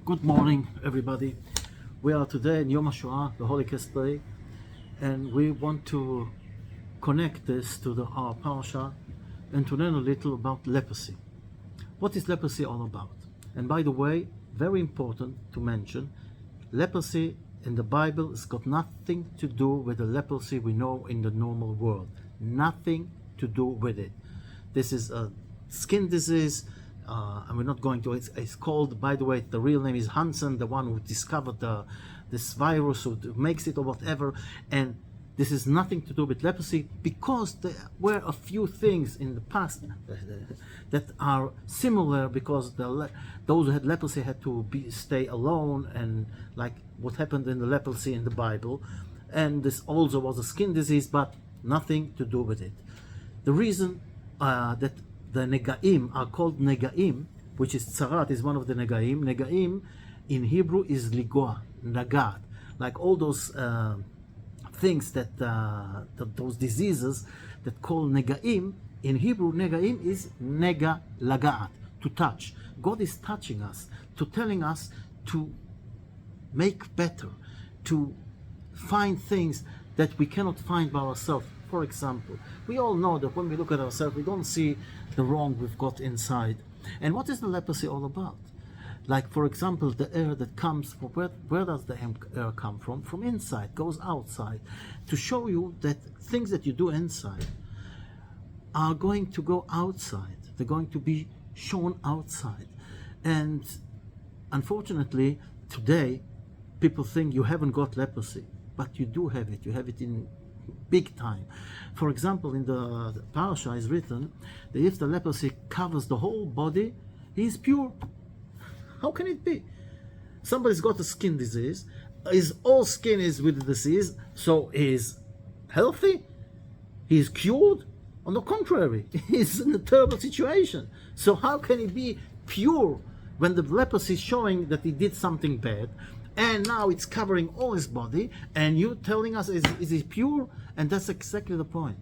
Good morning, everybody. We are today in Yom HaShoah, the Holocaust Day, and we want to connect this to our Parsha and to learn a little about leprosy. What is leprosy all about? And by the way, very important to mention, leprosy in the Bible has got nothing to do with the leprosy we know in the normal world. Nothing to do with it. This is a skin disease. And we're not going to. It's called, by the way, the real name is Hansen, the one who discovered this virus, who makes it or whatever. And this is nothing to do with leprosy, because there were a few things in the past that are similar, because those who had leprosy had to stay alone, and like what happened in the leprosy in the Bible. And this also was a skin disease, but nothing to do with it. The reason that the negaim are called negaim, which is tzarat, is one of the negaim. Negaim in Hebrew is ligoa, nagat, like all those things that those diseases that call negaim. In Hebrew, negaim is nega lagaat, to touch. God is touching us, to telling us to make better, to find things that we cannot find by ourselves. For example, we all know that when we look at ourselves, we don't see the wrong we've got inside. And what is the leprosy all about? Like, for example, the air that comes from, where does the air come from? From inside, goes outside, to show you that things that you do inside are going to go outside. They're going to be shown outside. And unfortunately, today, people think you haven't got leprosy, but you do have it. You have it in big time. For example, in the Parsha is written that if the leprosy covers the whole body, he is pure. How can it be? Somebody's got a skin disease, his all skin is with the disease, so he's healthy, he's cured? On the contrary, he's in a terrible situation. So how can he be pure when the leprosy is showing that he did something bad? And now it's covering all his body, and you telling us, is he pure? And that's exactly the point.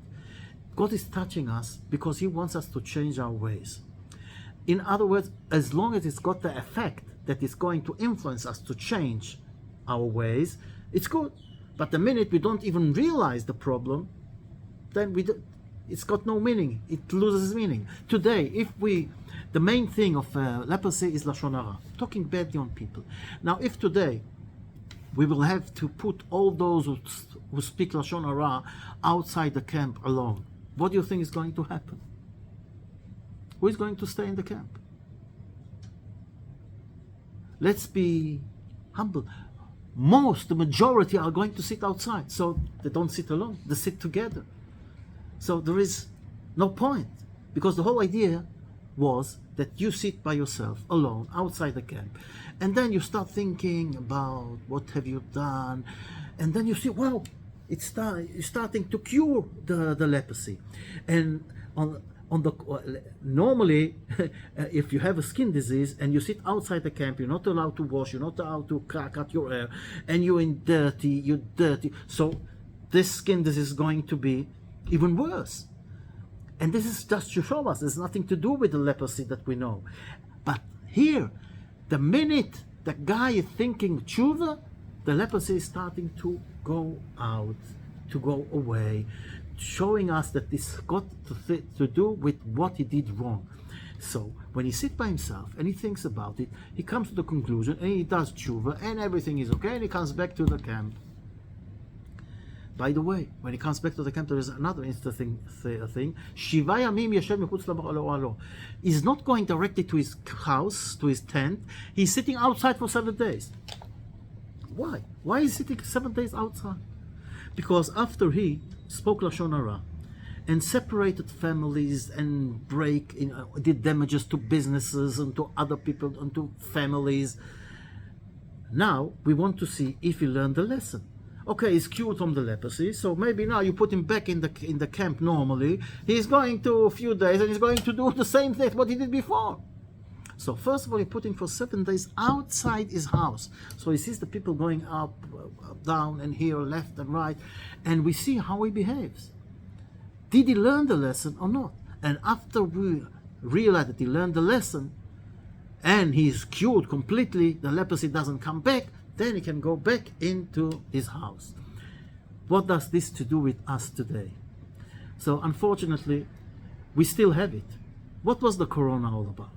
God is touching us because he wants us to change our ways. In other words, as long as it's got the effect that it's going to influence us to change our ways, it's good. But the minute we don't even realize the problem, then it's got no meaning. It loses meaning. Today, the main thing of leprosy is lashon hara, talking badly on people. Now, if today we will have to put all those who speak lashon hara outside the camp alone, what do you think is going to happen? Who is going to stay in the camp? Let's be humble. The majority are going to sit outside, so they don't sit alone, they sit together. So there is no point, because the whole idea was that you sit by yourself alone outside the camp, and then you start thinking about what have you done, and then you see, wow, it's starting to cure the leprosy. And normally if you have a skin disease and you sit outside the camp, you're not allowed to wash, you're not allowed to cut your hair, and you're dirty, so this skin disease is going to be even worse. And this is just to show us there's nothing to do with the leprosy that we know. But here, the minute the guy is thinking tshuva, the leprosy is starting to go out, to go away, showing us that this got to do with what he did wrong. So when he sits by himself and he thinks about it, he comes to the conclusion and he does tshuva and everything is okay, and he comes back to the camp. By the way, when he comes back to the camp, there is another interesting thing. Shiva yamim yashem mechutz l'ohalo. He's not going directly to his house, to his tent. He's sitting outside for 7 days. Why? Why is he sitting 7 days outside? Because after he spoke lashon hara and separated families and did damages to businesses and to other people and to families, now we want to see if he learned the lesson. Okay, he's cured from the leprosy, so maybe now you put him back in the camp normally. He's going to a few days and he's going to do the same thing what he did before. So first of all, he put him for 7 days outside his house. So he sees the people going up, down, and here, left and right, and we see how he behaves. Did he learn the lesson or not? And after we realize that he learned the lesson, and he's cured completely, the leprosy doesn't come back, then he can go back into his house. What does this to do with us today? So unfortunately, we still have it. What was the corona all about?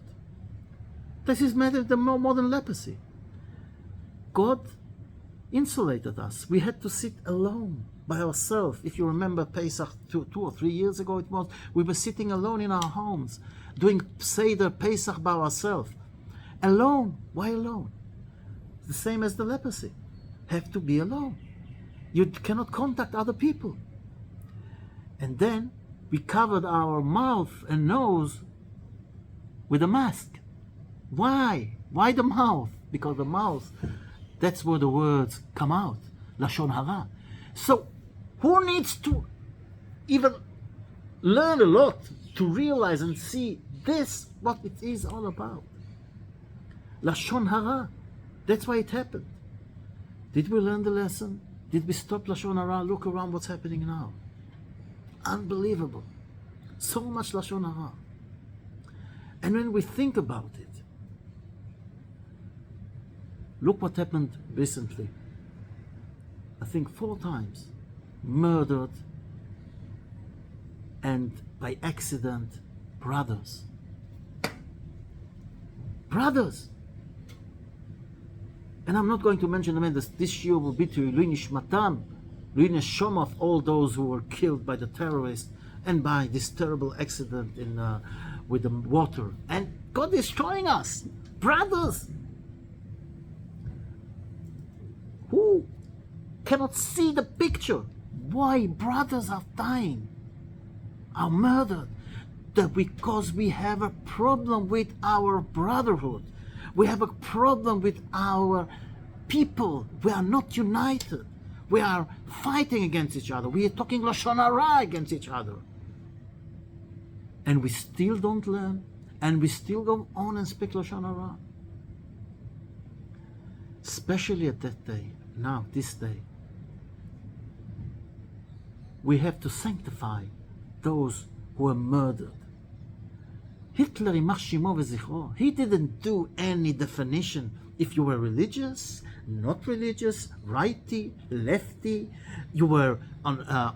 This is the more modern leprosy. God insulated us. We had to sit alone by ourselves. If you remember Pesach 2 or 3 years ago it was, we were sitting alone in our homes, doing Seder Pesach by ourselves. Alone. Why alone? The same as the leprosy. Have to be alone. You cannot contact other people. And then we covered our mouth and nose with a mask. Why? Why the mouth? Because the mouth, that's where the words come out. Lashon hara. So who needs to even learn a lot to realize and see this, what it is all about? Lashon hara. That's why it happened. Did we learn the lesson? Did we stop Lashon hara? Look around what's happening now. Unbelievable. So much Lashon hara. And when we think about it, look what happened recently. I think 4 times. Murdered, and by accident, brothers. Brothers! And I'm not going to mention them. This shiur will be to Lui Nishmatam, Lui Neshama of all those who were killed by the terrorists and by this terrible accident with the water. And God is showing us, brothers, who cannot see the picture. Why brothers are dying, are murdered? That because we have a problem with our brotherhood. We have a problem with our people. We are not united. We are fighting against each other. We are talking Lashon hara against each other. And we still don't learn. And we still go on and speak Lashon hara. Especially at that day, now, this day. We have to sanctify those who were murdered. Hitler, יימח שמו וזכרו, he didn't do any definition if you were religious, not religious, righty, lefty, you were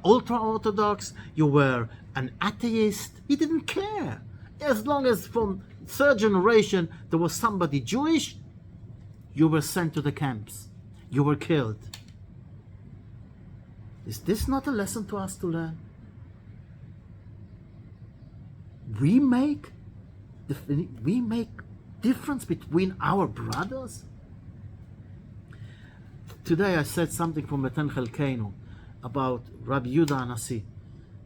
ultra-orthodox, you were an atheist. He didn't care. As long as from 3rd generation there was somebody Jewish, you were sent to the camps. You were killed. Is this not a lesson to us to learn? We make difference between our brothers. Today I said something from Beten Chelkeinu about Rabbi Yehuda Anasi.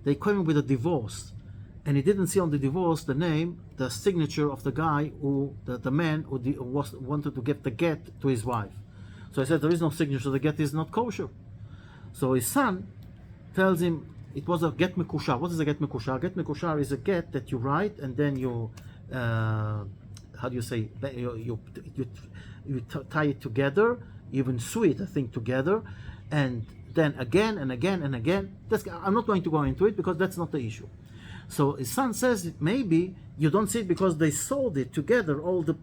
They came with a divorce, and he didn't see on the divorce the name, the signature of the guy the man who wanted to get the get to his wife. So I said, there is no signature, the get is not kosher. So his son tells him it was a get mekushar. What is a get mekushar? Get mekushar is a get that you write and then you, how do you say, you tie it together, even sew it, I think, together, and then again and again and again. I'm not going to go into it because that's not the issue. So his son says maybe you don't see it because they sewed it together, all the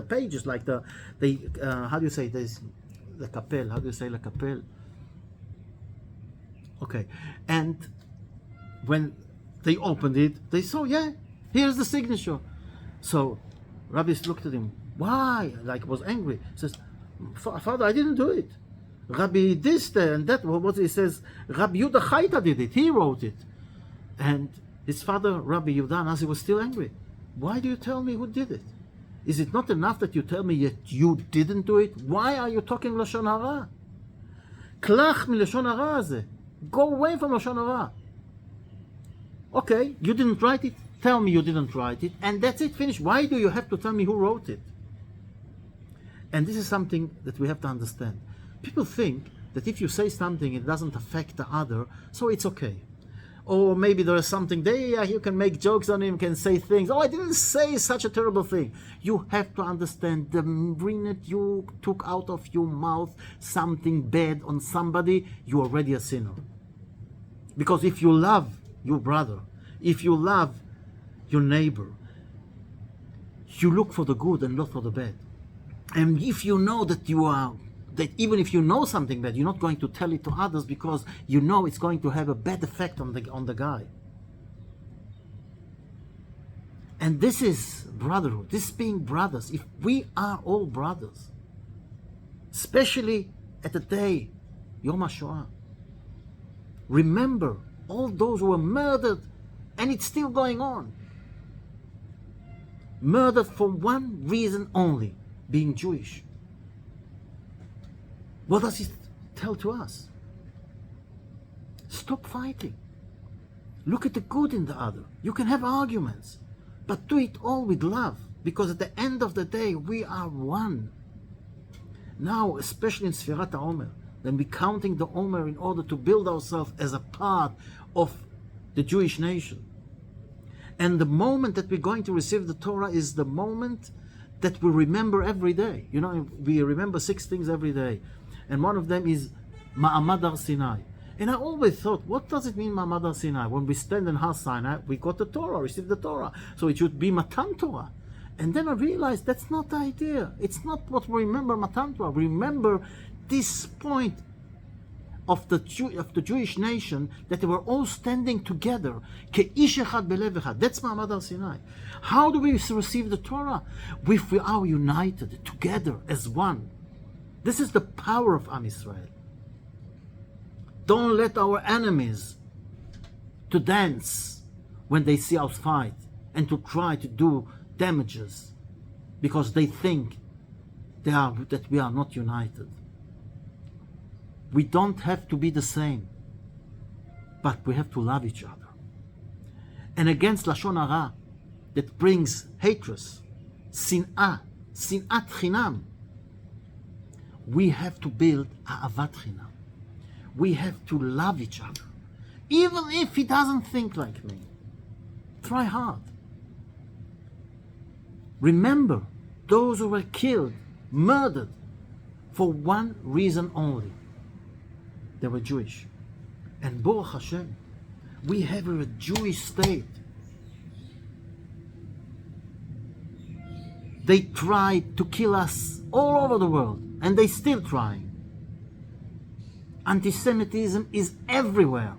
pages, like how do you say this? The kapel. How do you say la kapel? Okay, and when they opened it, they saw, yeah, here's the signature. So Rabbi looked at him. Why? Like, was angry. He says, Father, I didn't do it. Rabbi this and that. What he says, Rabbi Yehuda Chaita did it. He wrote it. And his father, Rabbi Yehuda Anasi, was still angry. Why do you tell me who did it? Is it not enough that you tell me that you didn't do it? Why are you talking Lashon hara? Klach mi Lashon hara hazeh. Go away from Lashon hara. Okay, you didn't write it. Tell me you didn't write it. And that's it, finished. Why do you have to tell me who wrote it? And this is something that we have to understand. People think that if you say something, it doesn't affect the other, so it's okay. Or maybe there is something there, you can make jokes on him, can say things. Oh, I didn't say such a terrible thing. You have to understand, the minute you took out of your mouth something bad on somebody, you're already a sinner. Because if you love your brother, if you love your neighbor, you look for the good and not for the bad. And if you know that that even if you know something bad, you're not going to tell it to others because you know it's going to have a bad effect on the guy. And this is brotherhood. This is being brothers. If we are all brothers, especially at the day, Yom HaShoah, remember all those who were murdered, and it's still going on. Murdered for one reason only, being Jewish. What does it tell to us? Stop fighting. Look at the good in the other. You can have arguments, but do it all with love, because at the end of the day, we are one. Now, especially in Sfirat HaOmer, then we're counting the Omer in order to build ourselves as a part of the Jewish nation. And the moment that we're going to receive the Torah is the moment that we remember every day. You know, we remember 6 things every day. And one of them is Ma'amad Har Sinai. And I always thought, what does it mean, Ma'amad Har Sinai? When we stand in Har Sinai, we got the Torah, received the Torah. So it should be Matan Torah. And then I realized that's not the idea. It's not what we remember Matan Torah. Remember this point of the Jewish nation, that they were all standing together. Ke'ish echad belev echad. That's Ma'amad Har Sinai. How do we receive the Torah? If we are united together as one. This is the power of Am Yisrael. Don't let our enemies to dance when they see us fight and to try to do damages because they think that we are not united. We don't have to be the same, but we have to love each other. And against Lashon Hara, that brings hatred, sin'at chinam, we have to build ahavat chinam. We have to love each other. Even if he doesn't think like me, try hard. Remember those who were killed, murdered, for one reason only. They were Jewish. And Baruch Hashem, we have a Jewish state. They tried to kill us all over the world, and they still trying. Anti-Semitism is everywhere.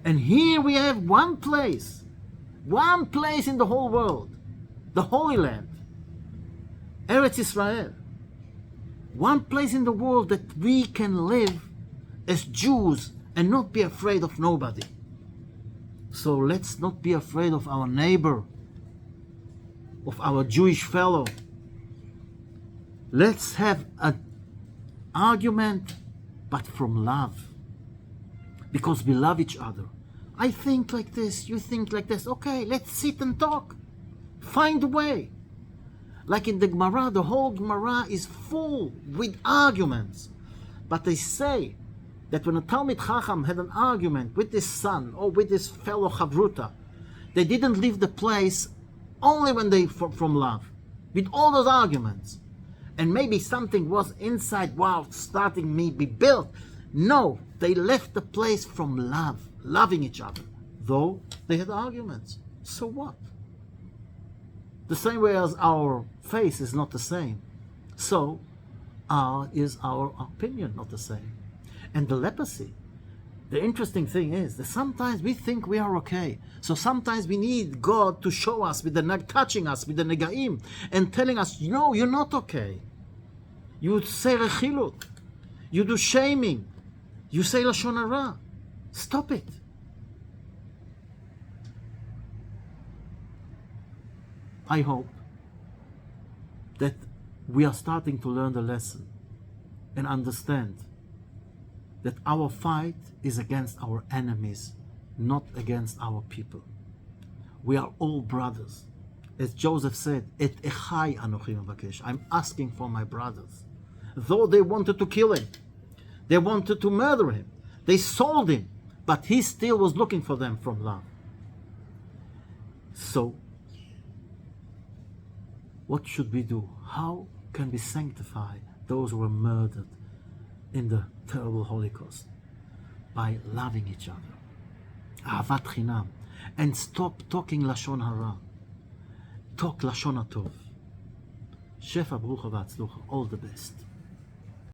And here we have one place in the whole world, the Holy Land, Eretz Israel. One place in the world that we can live as Jews and not be afraid of nobody. So let's not be afraid of our neighbor, of our Jewish fellow. Let's have an argument, but from love, because we love each other. I think like this, you think like this. Okay, let's sit and talk. Find a way. Like in the Gemara, the whole Gemara is full with arguments. But they say that when a Talmid Chacham had an argument with his son or with his fellow Chavruta, they didn't leave the place only when they from love, with all those arguments. And maybe something was inside, wow, starting me be built. No, they left the place from love, loving each other, though they had arguments. So what? The same way as our face is not the same, so is our opinion not the same. And the leprosy, the interesting thing is that sometimes we think we are okay. So sometimes we need God to show us, touching us with the negaim and telling us, no, you're not okay. You say rechilut, you do shaming, you say lashon hara. Stop it. I hope that we are starting to learn the lesson and understand that our fight is against our enemies, not against our people. We are all brothers. As Joseph said, Et echai anochi mevakesh. I'm asking for my brothers. Though they wanted to kill him, they wanted to murder him, they sold him, but he still was looking for them from love. So, what should we do? How can we sanctify those who were murdered in the terrible Holocaust? By loving each other. Ahavat chinam. And stop talking lashon hara. talk לשון הטוב. שפע, ברוכה והצלוחה, all the best.